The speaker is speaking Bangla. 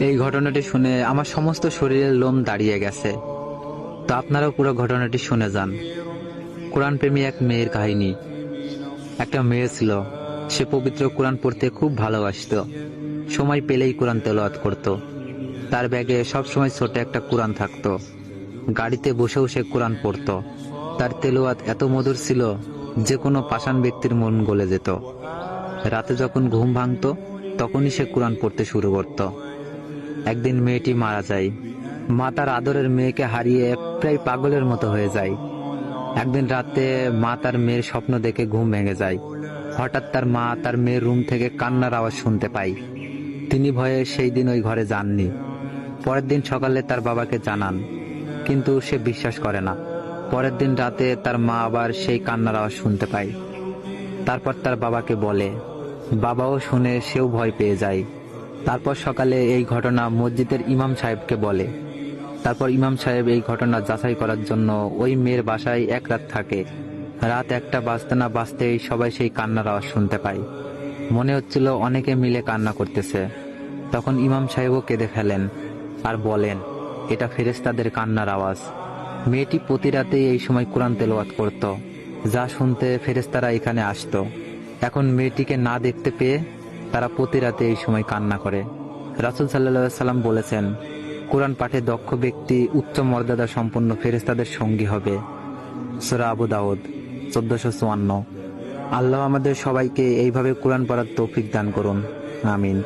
এই ঘটনাটি শুনে আমার সমস্ত শরীরের লোম দাঁড়িয়ে গেছে। তো আপনারাও পুরো ঘটনাটি শুনে যান। কোরআন প্রেমী এক মেয়ের কাহিনী। একটা মেয়ে ছিল, সে পবিত্র কোরআন পড়তে খুব ভালোবাসতো। সময় পেলেই কোরআন তেলাওয়াত করত। তার ব্যাগে সবসময় ছোট একটা কোরআন থাকতো। গাড়িতে বসেও সে কোরআন পড়তো। তার তেলাওয়াত এত মধুর ছিল যে কোনো পাষাণ ব্যক্তির মন গলে যেত। রাতে যখন ঘুম ভাঙতো তখনই সে কোরআন পড়তে শুরু করত। একদিন মেয়েটি মারা যায়। মা তার আদরের মেয়েকে হারিয়ে প্রায় পাগলের মতো হয়ে যায়। একদিন রাতে মা তার মেয়ের স্বপ্ন দেখে ঘুম ভেঙে যায়। হঠাৎ তার মা তার মেয়ের রুম থেকে কান্নার আওয়াজ শুনতে পায়। তিনি ভয়ে সেই দিন ওই ঘরে যাননি। পরের দিন সকালে তার বাবাকে জানান, কিন্তু সে বিশ্বাস করে না। পরের দিন রাতে তার মা আবার সেই কান্নার আওয়াজ শুনতে পায়। তারপর তার বাবাকে বলে, বাবাও শুনে সেও ভয় পেয়ে যায়। তারপর সকালে এই ঘটনা মসজিদের ইমাম সাহেবকে বলে। তারপর ইমাম সাহেব এই ঘটনা যাচাই করার জন্য ওই মেয়ের বাসায় এক রাত থাকে। রাত 1টা বাজতে না বাজতেই সবাই সেই কান্নার আওয়াজ শুনতে পায়। মনে হচ্ছিল অনেকে মিলে কান্না করতেছে। তখন ইমাম সাহেবও কেঁদে ফেলেন আর বলেন, এটা ফেরেশতাদের কান্নার আওয়াজ। মেয়েটি প্রতি রাতেই এই সময় কোরআন তেলাওয়াত করত, যা শুনতে ফেরেশতারা এখানে আসতো। এখন মেয়েটিকে না দেখতে পেয়ে তারা প্রতি রাতে এই সময় কান্না করে। রাসূল সাল্লাল্লাহু আলাইহি সাল্লাম বলেছেন, কোরআন পাঠে দক্ষ ব্যক্তি উচ্চ মর্যাদা সম্পন্ন ফেরেশতাদের সঙ্গী হবে। সূরা আবু দাউদ 1454। আল্লাহ আমাদের সবাইকে এইভাবে কোরআন পড়ার তৌফিক দান করুন। আমিন।